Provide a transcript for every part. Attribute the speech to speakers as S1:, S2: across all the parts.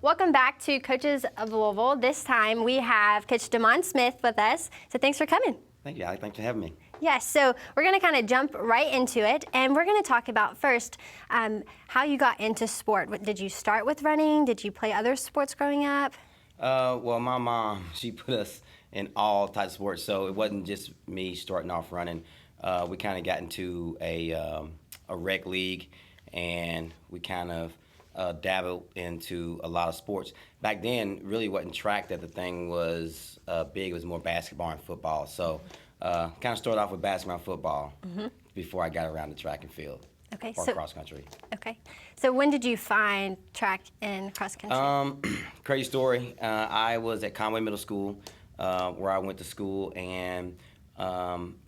S1: welcome back to Coaches of Louisville. This time we have Coach Damon Smith with us. So thanks for coming.
S2: Thank you, Alec. Thanks for having me.
S1: Yes, so we're going to kind of jump right into it, and we're going to talk about first how you got into sport. Did you start with running? Did you play other sports growing up?
S2: Well, my mom, she put us in all types of sports, so it wasn't just me starting off running. We kind of got into a rec league, and we kind of dabbled into a lot of sports. Back then, really wasn't track that the thing was big. It was more basketball and football. So kind of started off with basketball and football before I got around to track and field or cross country.
S1: Okay. So when did you find track and cross country?
S2: Crazy story. I was at Conway Middle School where I went to school and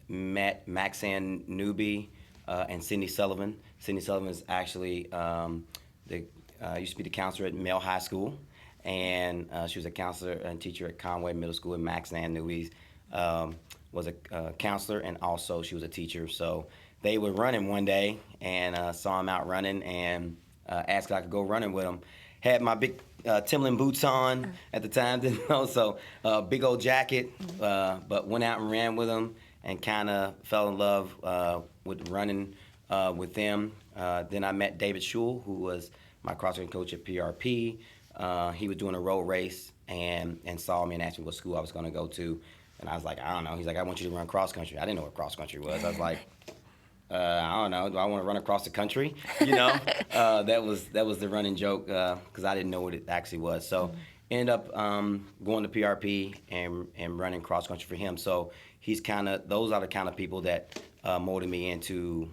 S2: met Maxanne Newby and Cindy Sullivan. Cindy Sullivan is actually used to be the counselor at Male High School, and she was a counselor and teacher at Conway Middle School, and Maxanne Newby was a counselor, and also she was a teacher. So they were running one day and saw him out running and asked if I could go running with him. Had my big Timberland boots on at the time, didn't know, so big old jacket, but went out and ran with him and kind of fell in love with running with them. Then I met David Schul, who was my cross-country coach at PRP. He was doing a road race and saw me and asked me what school I was going to go to. And I was like, I don't know. He's like, I want you to run cross-country. I didn't know what cross-country was. I was like, I don't know. Do I want to run across the country? You know, that was the running joke because I didn't know what it actually was. So ended up going to PRP and running cross-country for him. So he's those are the kind of people that molded me into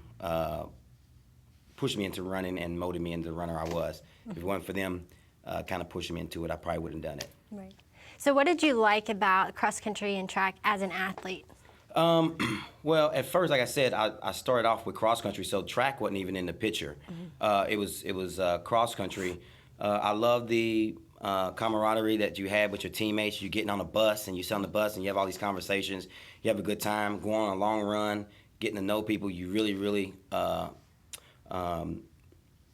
S2: pushed me into running and molded me into the runner I was. If it wasn't for them kind of pushing me into it, I probably wouldn't have done it.
S1: Right. So what did you like about cross country and track as an athlete?
S2: Well, at first, like I said, I started off with cross country, so track wasn't even in the picture. It was cross country. I love the camaraderie that you had with your teammates. You're getting on a bus and you sit on the bus and you have all these conversations. You have a good time, go on a long run, getting to know people. You really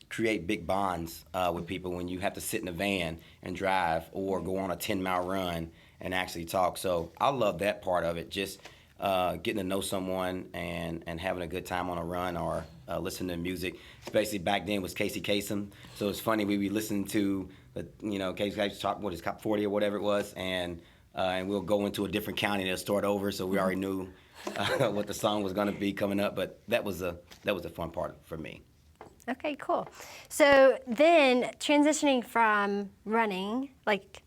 S2: create big bonds with people when you have to sit in a van and drive or go on a 10-mile run and actually talk. So I love that part of it, just getting to know someone and having a good time on a run or listening to music. Especially back then was Casey Kasem. So it's funny, we be listening to Casey Kasem talk, what is Top 40 or whatever it was, and we'll go into a different county and it'll start over. So we already knew what the song was going to be coming up. But that was a fun part for me.
S1: Okay, cool. So then transitioning from running, like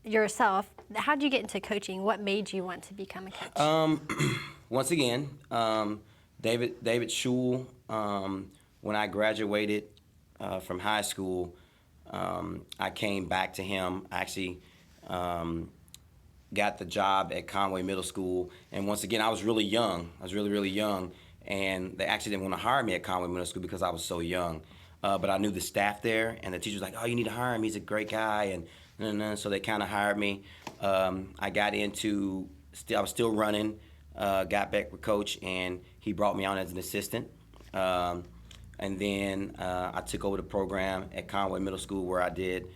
S1: yourself, how did you get into coaching? What made you want to become a coach?
S2: Once again, David Schul, when I graduated from high school, I came back to him. I actually got the job at Conway Middle School. And once again, I was really young. I was really young. And they actually didn't want to hire me at Conway Middle School because I was so young. But I knew the staff there, and the teacher was like, oh, you need to hire him. He's a great guy. And so they kind of hired me. I got into, I was still running, got back with Coach, and he brought me on as an assistant. And then I took over the program at Conway Middle School where I did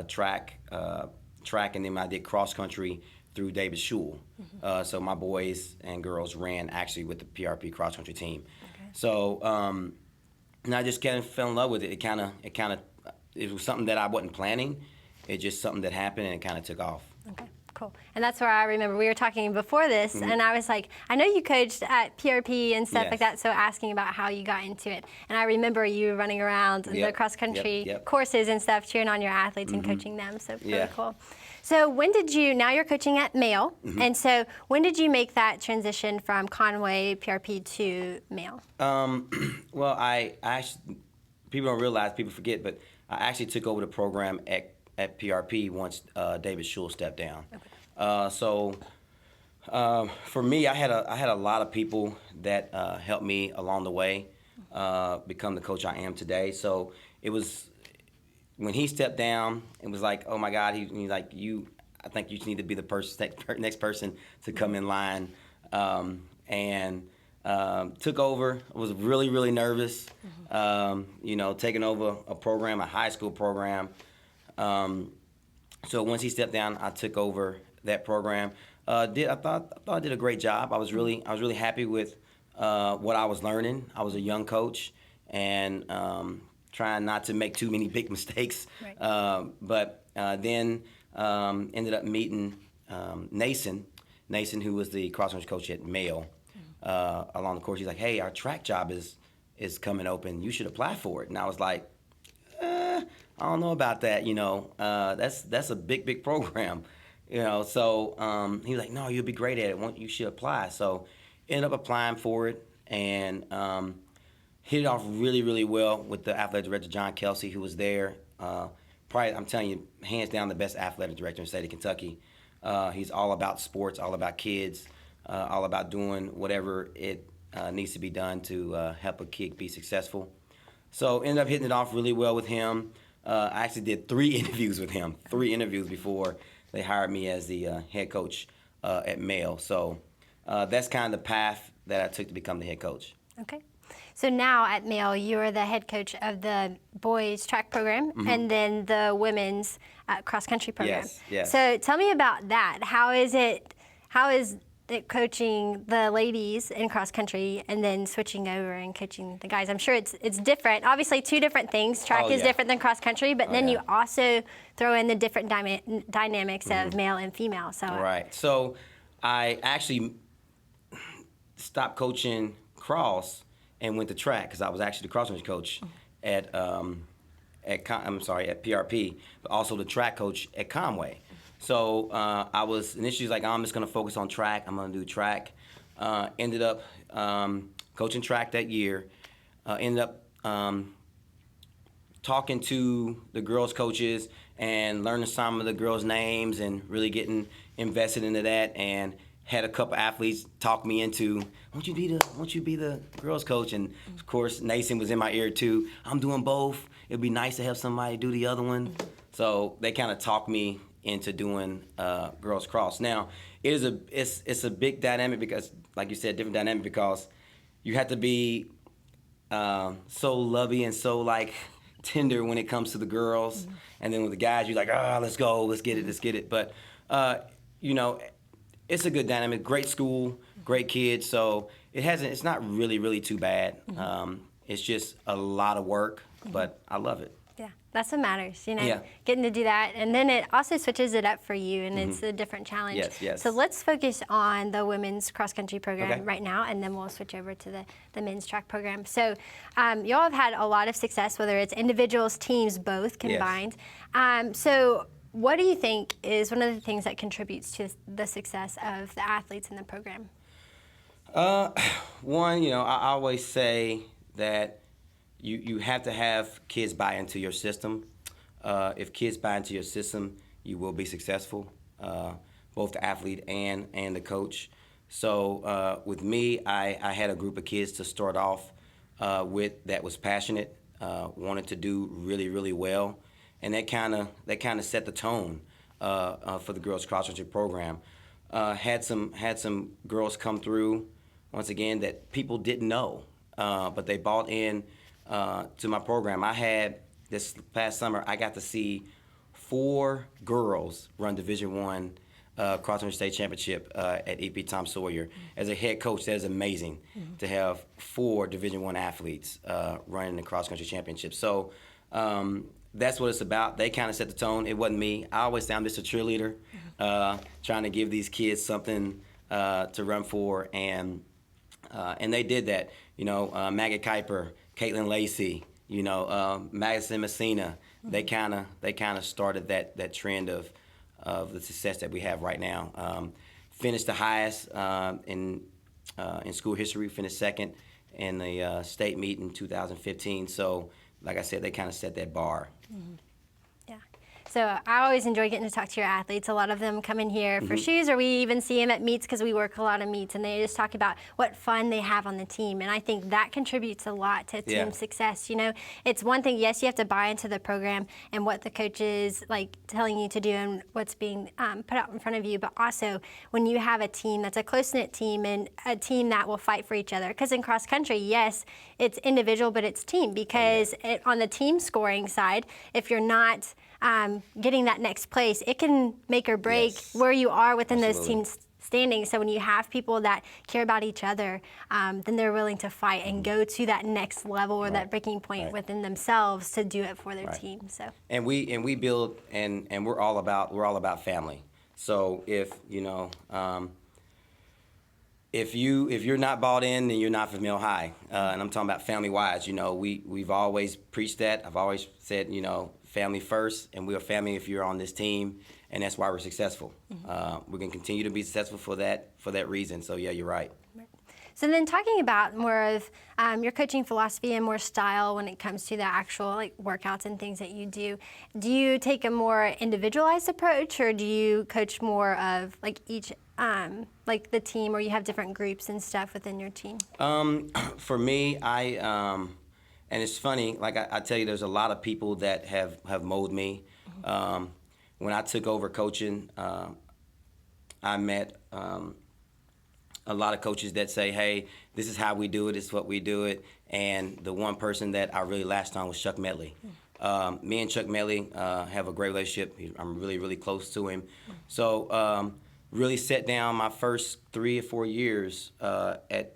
S2: track, and then I did cross country through David Schul. So my boys and girls ran actually with the PRP cross country team. Okay. So and I just kind of fell in love with it. It was something that I wasn't planning. It's just something that happened and it kind of took off. Okay,
S1: cool. And that's where I remember we were talking before this, and I was like, I know you coached at PRP and stuff like that, so asking about how you got into it. And I remember you running around the cross country courses and stuff, cheering on your athletes and coaching them. So really cool. So when did you, now you're coaching at Male, and so when did you make that transition from Conway PRP to Male?
S2: Well, I actually, people don't realize, people forget, but I actually took over the program at PRP once David Schul stepped down. Okay. So for me, I had a lot of people that helped me along the way become the coach I am today. So it was, when he stepped down, it was like, oh my God, he's like, I think you need to be the next person to come in line. Took over. I was really nervous, taking over a program, a high school program, So once he stepped down, I took over that program. I thought I did a great job. I was really happy with what I was learning. I was a young coach and trying not to make too many big mistakes.
S1: Right.
S2: But then ended up meeting Nason, who was the cross country coach at Mayo. Along the course, he's like, "Hey, our track job is coming open. You should apply for it." And I was like, I don't know about that. That's a big program. So he was like, "No, you'll be great at it. You should apply." So ended up applying for it and hit it off really well with the athletic director, John Kelsey, who was there. Probably, I'm telling you, hands down the best athletic director in the state of Kentucky. He's all about sports, all about kids, all about doing whatever it needs to be done to help a kid be successful. So ended up hitting it off really well with him. I actually did 3 interviews with him, 3 interviews before they hired me as the head coach at Mayo. So that's kind of the path that I took to become the head coach.
S1: Okay. So now at Mayo, you are the head coach of the boys track program and then the women's cross country program.
S2: Yes.
S1: So tell me about that. How is it coaching the ladies in cross country and then switching over and coaching the guys? I'm sure it's different. Obviously, 2 different things. Track is different than cross country, but then you also throw in the different dynamics of male and female. So
S2: right. So I actually stopped coaching cross and went to track because I was actually the cross country coach at PRP, but also the track coach at Conway. So I was initially like, I'm just going to focus on track. I'm going to do track. Ended up coaching track that year. Ended up talking to the girls' coaches and learning some of the girls' names and really getting invested into that. And had a couple athletes talk me into, won't you be the girls' coach? And of course, Nason was in my ear too. I'm doing both. It'd be nice to have somebody do the other one. So they kind of talked me into doing girls cross. Now, it's a big dynamic because, like you said, different dynamic because you have to be so lovey and so like tender when it comes to the girls, and then with the guys, you're like, let's go, let's get it. But it's a good dynamic, great school, great kids. So it's not really too bad. It's just a lot of work, but I love it.
S1: Yeah, that's what matters, getting to do that. And then it also switches it up for you, and it's a different challenge.
S2: Yes.
S1: So let's focus on the women's cross-country program right now, and then we'll switch over to the men's track program. So y'all have had a lot of success, whether it's individuals, teams, both combined. Yes. So what do you think is one of the things that contributes to the success of the athletes in the program?
S2: One, I always say that you have to have kids buy into your system. If kids buy into your system, you will be successful, both the athlete and the coach. So with me, I had a group of kids to start off with that was passionate, wanted to do really well, and that kind of set the tone for the girls cross country program. Had some girls come through once again that people didn't know, but they bought in to my program. I had this past summer, I got to see 4 girls run Division I cross country state championship at EP Tom Sawyer. As a head coach, that is amazing to have 4 Division I athletes running the cross country championship. So that's what it's about. They kind of set the tone. It wasn't me. I always say I'm just a cheerleader, trying to give these kids something to run for, and they did that. Maggie Kuiper, Caitlin Lacey, Madison Messina. They kind of started that trend of the success that we have right now. Finished the highest in school history. Finished second in the state meet in 2015. So, like I said, they kind of set that bar.
S1: Yeah. So I always enjoy getting to talk to your athletes. A lot of them come in here for shoes, or we even see them at meets because we work a lot of meets, and they just talk about what fun they have on the team. And I think that contributes a lot to team success. It's one thing, yes, you have to buy into the program and what the coach is telling you to do and what's being put out in front of you, but also when you have a team that's a close-knit team and a team that will fight for each other. Because in cross country, yes, it's individual, but it's team, because on the team scoring side, if you're not getting that next place, it can make or break where you are within those teams standings. So when you have people that care about each other, then they're willing to fight and go to that next level or that breaking point within themselves to do it for their team. So
S2: we build and we're all about family. So if you're not bought in, then you're not from Mill High. And I'm talking about family-wise. We've always preached that. I've always said, family first, and we're a family if you're on this team, and that's why we're successful. We're going to continue to be successful for that reason. So, yeah, you're right.
S1: So then talking about more of your coaching philosophy and more style when it comes to the actual workouts and things that you do you take a more individualized approach, or do you coach more of each the team, or you have different groups and stuff within your team?
S2: For me, and it's funny, I tell you, there's a lot of people that have molded me. When I took over coaching, I met a lot of coaches that say, hey, this is how we do it, this is what we do it. And the one person that I really latched on was Chuck Medley. Me and Chuck Medley have a great relationship. I'm really, really close to him. So really sat down my first 3 or 4 years at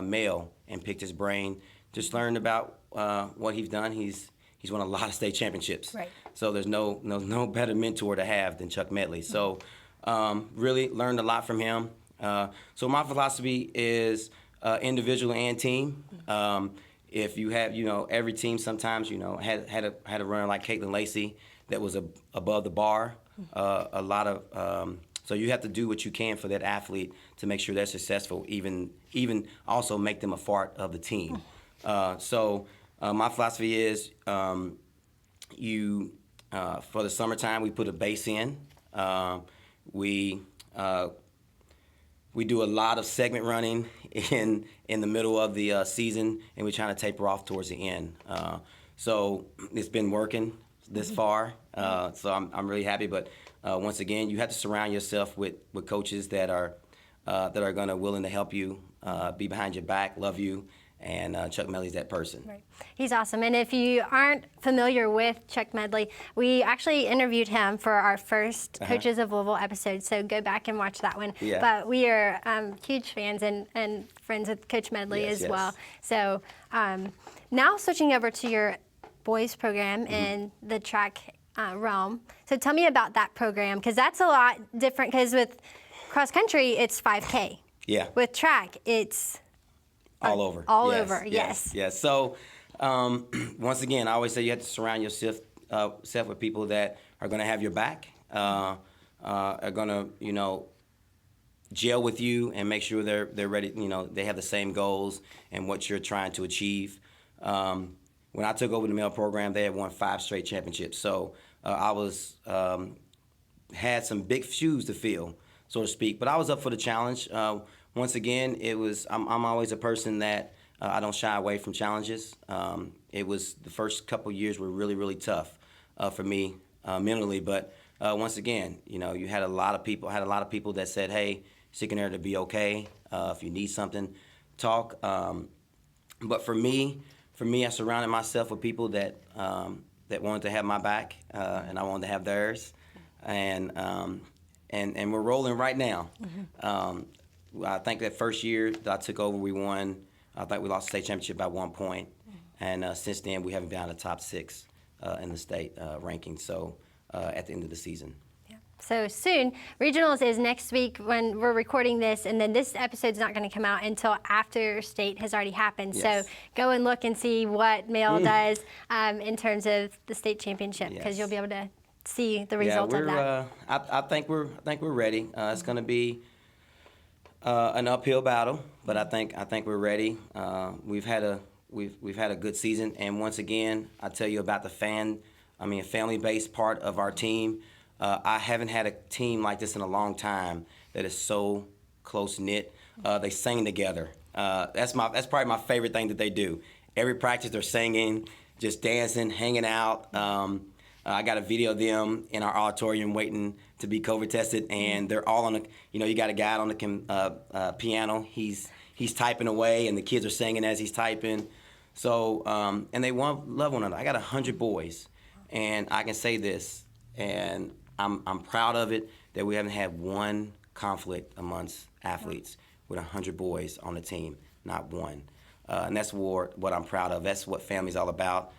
S2: Mail and picked his brain. Just learned about what he's done. He's won a lot of state championships. Right. So there's no better mentor to have than Chuck Medley. So really learned a lot from him. So my philosophy is individual and team. If you have, every team sometimes, had a runner like Caitlin Lacey that was above the bar. A lot of so you have to do what you can for that athlete to make sure they're successful. Even also make them a part of the team. So my philosophy is for the summertime we put a base in. We do a lot of segment running in the middle of the season, and we're trying to taper off towards the end. So it's been working this far. So I'm really happy. But once again, you have to surround yourself with coaches that are going to willing to help you, be behind your back, love you. And Chuck Medley's that person. Right.
S1: He's awesome. And if you aren't familiar with Chuck Medley, we actually interviewed him for our first Coaches of Louisville episode, so go back and watch that one. Yeah. But we are huge fans and friends with Coach Medley as well. So now switching over to your boys program in the track realm. So tell me about that program, because that's a lot different, because with cross country, it's 5K.
S2: Yeah.
S1: With track, it's
S2: all over.
S1: All over, yes.
S2: So, once again, I always say you have to surround yourself with people that are going to have your back, are going to, gel with you and make sure they're ready. They have the same goals and what you're trying to achieve. When I took over the male program, they had won 5 straight championships. So I had some big shoes to fill, so to speak. But I was up for the challenge. Once again, I'm always a person that I don't shy away from challenges. It was the first couple years were really, really tough for me mentally. But once again, you had a lot of people that said, "Hey, stick in there to be okay. If you need something, talk." But for me, I surrounded myself with people that wanted to have my back, and I wanted to have theirs, and we're rolling right now. I think that first year that I took over, we won. I think we lost the state championship by 1 point, and since then we haven't been out of the top 6 in the state ranking. So at the end of the season.
S1: Yeah. So soon, regionals is next week when we're recording this, and then this episode's not going to come out until after state has already happened. Yes. So go and look and see what Male does in terms of the state championship, because you'll be able to see the result of that.
S2: I think we're ready. It's going to be an uphill battle, but I think we're ready. We've had a good season, and once again, I tell you about the family-based part of our team. I haven't had a team like this in a long time that is so close knit. They sing together. That's probably my favorite thing that they do. Every practice they're singing, just dancing, hanging out. I got a video of them in our auditorium waiting to be COVID tested, and they're all on the. You got a guy on the piano. He's typing away, and the kids are singing as he's typing. So and they love one another. I got 100 boys, And I can say this, and I'm proud of it, that we haven't had one conflict amongst athletes with 100 boys on the team, not one. And that's what I'm proud of. That's what family's all about.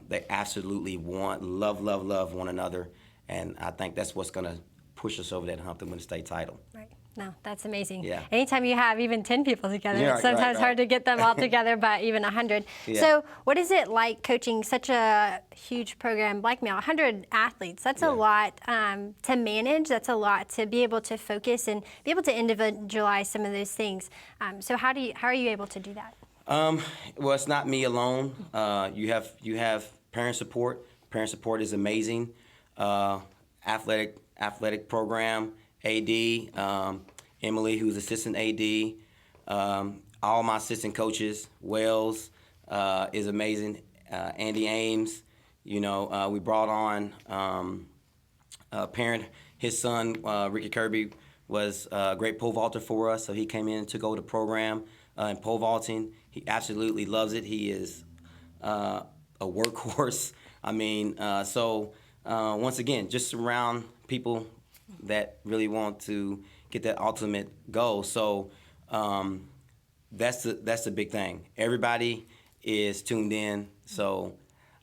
S2: They absolutely love one another, and I think that's what's going to push us over that hump to win the state title.
S1: Right. No, that's amazing.
S2: Yeah.
S1: Anytime you have even 10 people together,
S2: Yeah,
S1: it's sometimes hard to get them all together, but even 100.
S2: Yeah.
S1: So what is it like coaching such a huge program like Male? 100 athletes, that's a lot to manage. That's a lot to be able to focus and be able to individualize some of those things. So how are you able to do that?
S2: Well, it's not me alone. You have parent support. Parent support is amazing. Athletic program, AD, Emily, who's assistant AD, all my assistant coaches. Wells is amazing. Andy Ames, we brought on a parent. His son, Ricky Kirby, was a great pole vaulter for us, so he came in and took over the program in pole vaulting. He absolutely loves it. He is a workhorse. I mean, once again, just surround people that really want to get that ultimate goal. So that's the big thing. Everybody is tuned in. So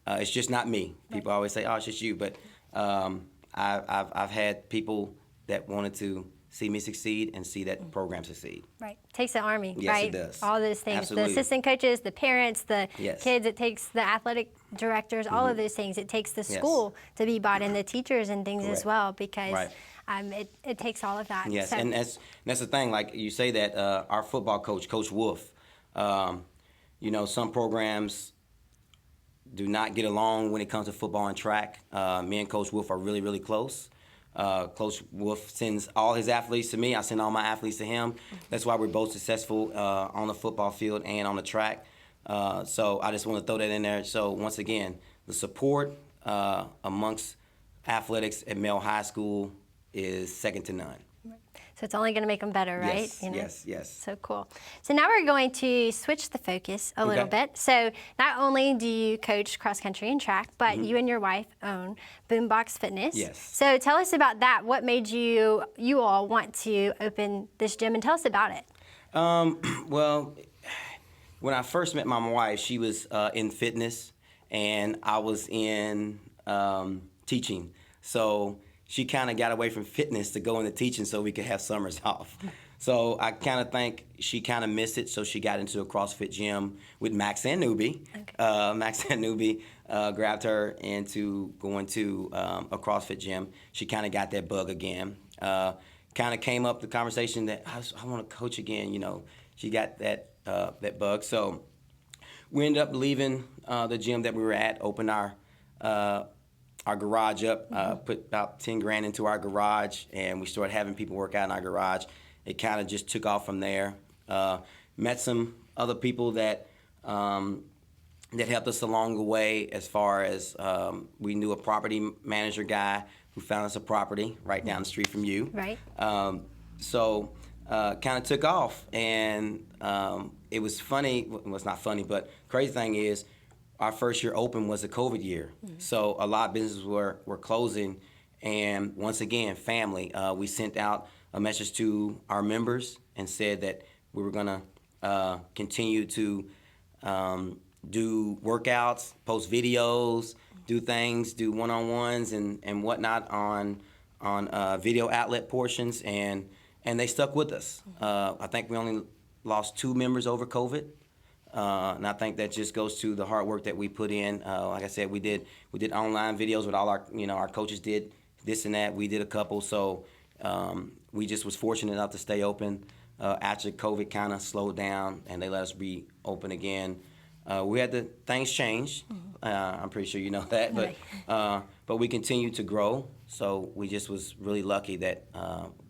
S2: it's just not me. People always say, "Oh, it's just you," but I've had people that wanted to see me succeed and see that program succeed.
S1: Right. It takes an army,
S2: yes,
S1: right?
S2: It does.
S1: All those things.
S2: Absolutely.
S1: The assistant coaches, the parents, the
S2: yes.
S1: kids, it takes the athletic directors, all of those things. It takes the school to be bought in, the teachers and things
S2: Correct.
S1: as well, because it takes all of that.
S2: Yes,
S1: so.
S2: and that's the thing. Like you say that our football coach, Coach Wolf, some programs do not get along when it comes to football and track. Me and Coach Wolf are really, really close. Coach Wolf sends all his athletes to me. I send all my athletes to him. That's why we're both successful on the football field and on the track. So I just want to throw that in there. So once again, the support amongst athletics at Male High School is second to none.
S1: So it's only going to make them better, right?
S2: Yes, yes.
S1: So cool. So now we're going to switch the focus a little bit. So not only do you coach cross country and track, but you and your wife own Boombox Fitness.
S2: Yes.
S1: So tell us about that. What made you all want to open this gym, and tell us about it.
S2: Well, when I first met my wife, she was in fitness, and I was in teaching. So she kind of got away from fitness to go into teaching so we could have summers off. So I kind of think she kind of missed it, so she got into a CrossFit gym with Max and Newbie. Okay. Max and Newbie grabbed her into going to a CrossFit gym. She kind of got that bug again. Kind of came up the conversation that I want to coach again. She got that bug. So we ended up leaving the gym that we were at, opened our garage up, put about 10 grand into our garage, and we started having people work out in our garage. It kind of just took off from there. Met some other people that helped us along the way, as far as we knew a property manager guy who found us a property right down the street from you.
S1: Right.
S2: So kind of took off, and it was funny. Well, it's not funny, but crazy thing is, our first year open was a COVID year. So a lot of businesses were closing. And once again, family, we sent out a message to our members and said that we were going to continue to do workouts, post videos, do things, do one-on-ones and whatnot on video outlet portions. And they stuck with us. I think we only lost 2 members over COVID. And I think that just goes to the hard work that we put in. Like I said, we did online videos with all our, our coaches did this and that. We did a couple, so we just was fortunate enough to stay open after COVID kind of slowed down and they let us be open again. We had things change. I'm pretty sure you know that, but we continued to grow. So we just was really lucky that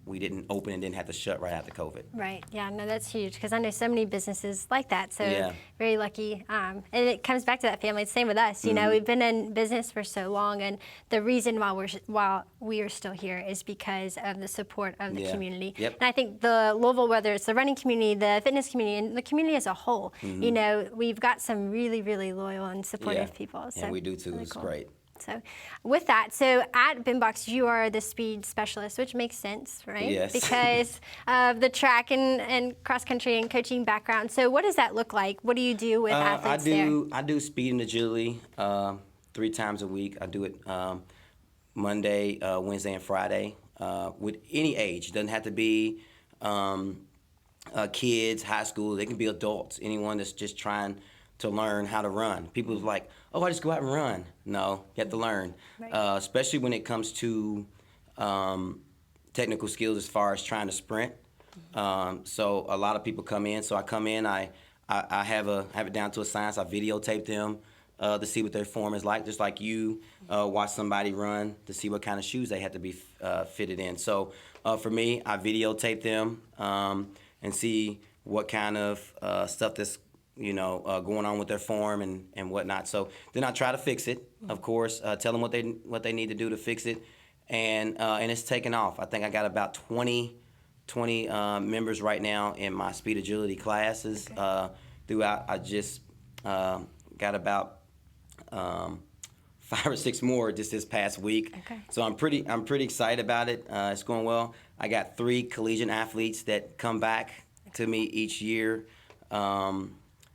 S2: we didn't open and didn't have to shut right after COVID.
S1: Right. Yeah. No, that's huge, because I know so many businesses like that. So
S2: yeah.
S1: Very lucky. And it comes back to that family. It's the same with us. You know, we've been in business for so long, and the reason why we are still here is because of the support of the community.
S2: Yep.
S1: And I think the Louisville, whether it's the running community, the fitness community, and the community as a whole, we've got some really, really loyal and supportive people. So
S2: and we do too.
S1: really
S2: It's
S1: cool.
S2: great.
S1: So with that, so at Boombox, you are the speed specialist, which makes sense, right?
S2: Yes.
S1: Because of the track and cross country and coaching background. So what does that look like? What do you do with athletes there?
S2: I do speed and agility 3 times a week. I do it Monday, Wednesday, and Friday with any age. It doesn't have to be kids, high school. They can be adults. Anyone that's just trying to learn how to run. People are like, oh, I just go out and run. No, you have to learn, right. Especially when it comes to technical skills as far as trying to sprint. So a lot of people come in. So I come in, I have it down to a science. I videotape them to see what their form is like, just like you watch somebody run to see what kind of shoes they have to be fitted in. So for me, I videotape them and see what kind of stuff that's going on with their form and whatnot. So then I try to fix it, of course, tell them what they need to do to fix it, and it's taken off. I think I got about 20 members right now in my speed agility classes. Okay. Throughout, I just got about 5 or 6 more just this past week. Okay. So I'm pretty excited about it. It's going well. I got 3 collegiate athletes that come back to me each year.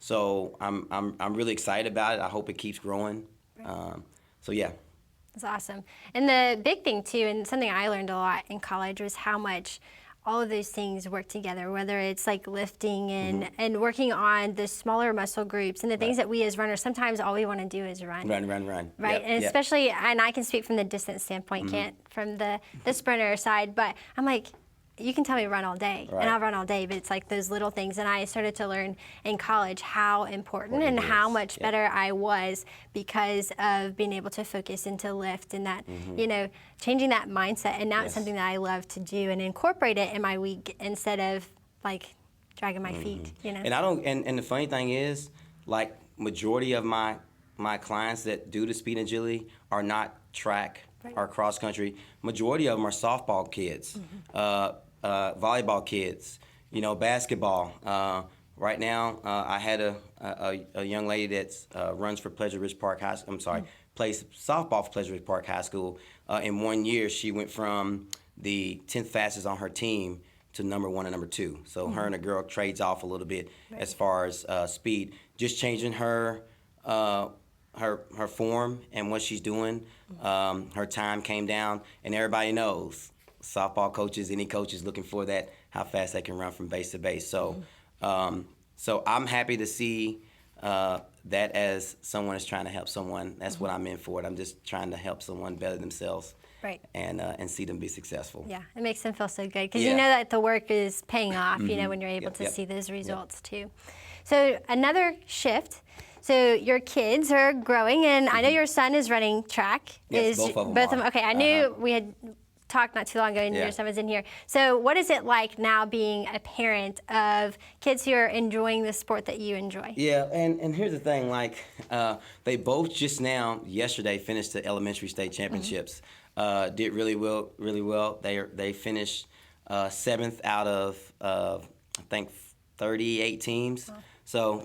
S2: So I'm really excited about it. I hope it keeps growing. Right. So yeah.
S1: That's awesome. And the big thing too, and something I learned a lot in college, was how much all of those things work together, whether it's like lifting and working on the smaller muscle groups and the things that we as runners, sometimes all we want to do is run.
S2: Run.
S1: Right, and especially, and I can speak from the distance standpoint, can't from the sprinter side, but I'm like, you can tell me run all day, and I'll run all day, but it's like those little things. And I started to learn in college how important and how much better I was because of being able to focus and to lift and that, changing that mindset. And now it's something that I love to do and incorporate it in my week instead of like dragging my feet,
S2: And I don't, and the funny thing is, like, majority of my clients that do the speed and agility are not track or cross country. Majority of them are softball kids. Volleyball kids, basketball. Right now, I had a young lady that runs for Pleasure Ridge Park High School. Plays softball for Pleasure Ridge Park High School. In 1 year, she went from the 10th fastest on her team to number 1 and number 2. So her and the girl trades off a little bit as far as speed. Just changing her form and what she's doing. Her time came down, and everybody knows. Softball coaches, any coaches looking for that, how fast they can run from base to base. So, so I'm happy to see that as someone is trying to help someone. That's what I'm in for. I'm just trying to help someone better themselves, and see them be successful.
S1: Yeah, it makes them feel so good because you know that the work is paying off. When you're able to see those results too. So another shift. So your kids are growing, and I know your son is running track.
S2: Yes, both of them.
S1: Okay, I knew we had talked not too long ago, and your son was in here. So what is it like now being a parent of kids who are enjoying the sport that you enjoy?
S2: Yeah, and here's the thing, like they both just now, yesterday, finished the elementary state championships. Did really well. They finished 7th out of I think 38 teams. Wow. So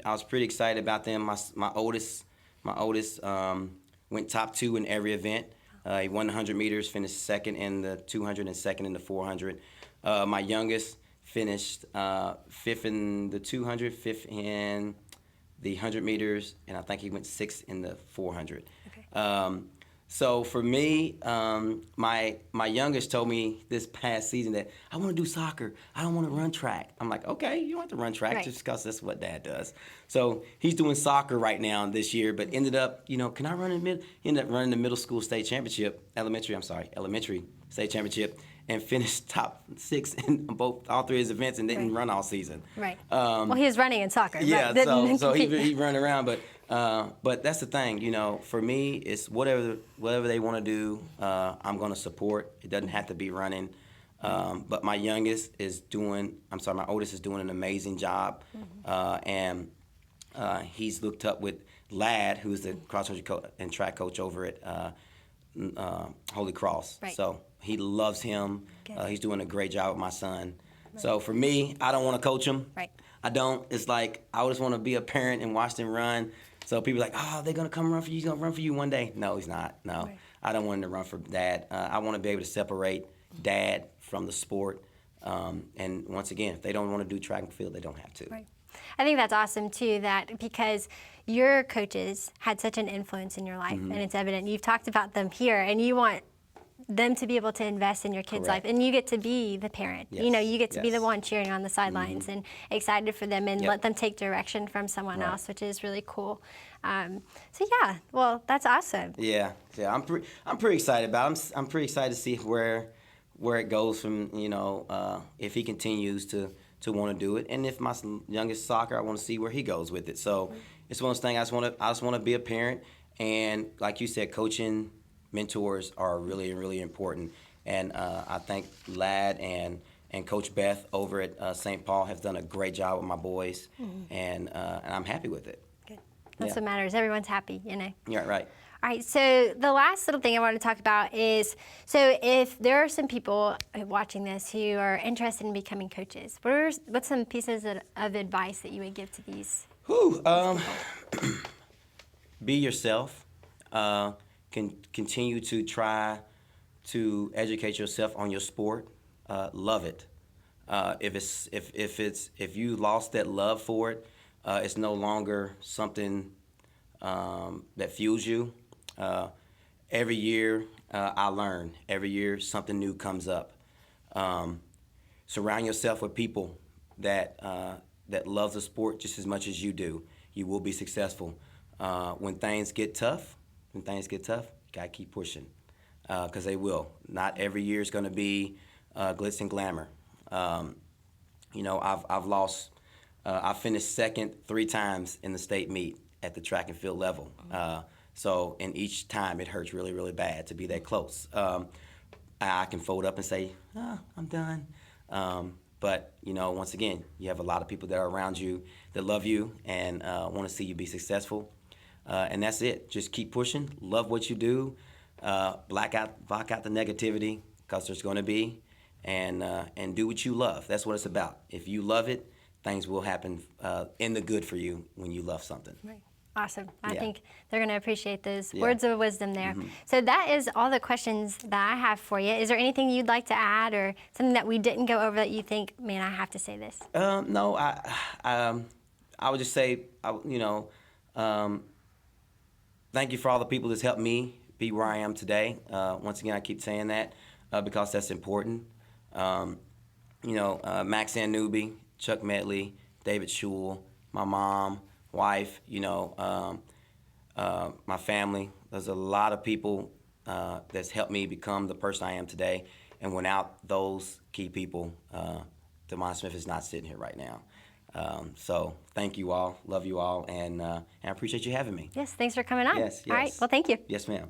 S2: I was pretty excited about them. My oldest went top 2 in every event. He won the 100 meters, finished 2nd in the 200 and 2nd in the 400. My youngest finished 5th in the 200, 5th in the 100 meters, and I think he went 6th in the 400. Okay. So for me, my youngest told me this past season that I want to do soccer. I don't want to run track. I'm like, okay, you don't have to run track just because that's what Dad does. So he's doing soccer right now this year, but ended up, can I run in mid? He ended up running the middle school state championship, elementary state championship, and finished top 6 in all 3 of his events and didn't run all season.
S1: Right. Well, he was running in soccer.
S2: Yeah. So he run around, but that's the thing, for me, it's whatever they want to do, I'm going to support. It doesn't have to be running. But my oldest is doing an amazing job. And he's looked up with Ladd, who's the cross-country and track coach over at Holy Cross. Right. So he loves him. He's doing a great job with my son. Right. So for me, I don't want to coach him. Right. I don't. It's like I just want to be a parent and watch them run. So people are like, oh, they're going to come run for you. He's going to run for you one day. No, he's not. No. Right. I don't want him to run for Dad. I want to be able to separate Dad from the sport. And once again, if they don't want to do track and field, they don't have to.
S1: Right. I think that's awesome too, that because your coaches had such an influence in your life, and it's evident. You've talked about them here, and you want them to be able to invest in your kids' life, and you get to be the parent. Yes. You know, you get to be the one cheering on the sidelines and excited for them, and let them take direction from someone else, which is really cool. So yeah, well, that's awesome.
S2: Yeah. I'm pretty excited about it. I'm pretty excited to see where it goes from. You know, if he continues to want to do it, and if my youngest soccer, I want to see where he goes with it. So it's one of those things. I just want to be a parent, and like you said, coaching mentors are really, really important. And I think Ladd and Coach Beth over at St. Paul have done a great job with my boys, and I'm happy with it.
S1: Good. That's what matters. Everyone's happy, you know.
S2: Yeah, right.
S1: All right, so the last little thing I want to talk about is, so if there are some people watching this who are interested in becoming coaches, what's some pieces of advice that you would give to these?
S2: Be yourself. Continue to try to educate yourself on your sport. Love it. If you lost that love for it, it's no longer something that fuels you. Every year I learn. Every year something new comes up. Surround yourself with people that love the sport just as much as you do. You will be successful. When things get tough, you gotta keep pushing, because they will. Not every year is going to be glitz and glamour. You know, I've lost. I finished second 3 times in the state meet at the track and field level. So, and each time it hurts really, really bad to be that close. I can fold up and say, I'm done. But, you know, once again, you have a lot of people that are around you that love you and want to see you be successful. And that's it. Just keep pushing. Love what you do. Block out the negativity, because there's going to be. And do what you love. That's what it's about. If you love it, things will happen in the good for you when you love something.
S1: Right. Awesome. I think they're going to appreciate those words of wisdom there. So that is all the questions that I have for you. Is there anything you'd like to add, or something that we didn't go over that you think, man, I have to say this?
S2: No, I would just say, thank you for all the people that's helped me be where I am today. Once again, I keep saying that because that's important. Maxanne Newby, Chuck Medley, David Schul, my mom, wife, my family. There's a lot of people that's helped me become the person I am today. And without those key people, Damon Smith is not sitting here right now. So thank you all, love you all, and I appreciate you having me.
S1: Yes, thanks for coming on.
S2: Yes.
S1: All right, well, thank you.
S2: Yes, ma'am.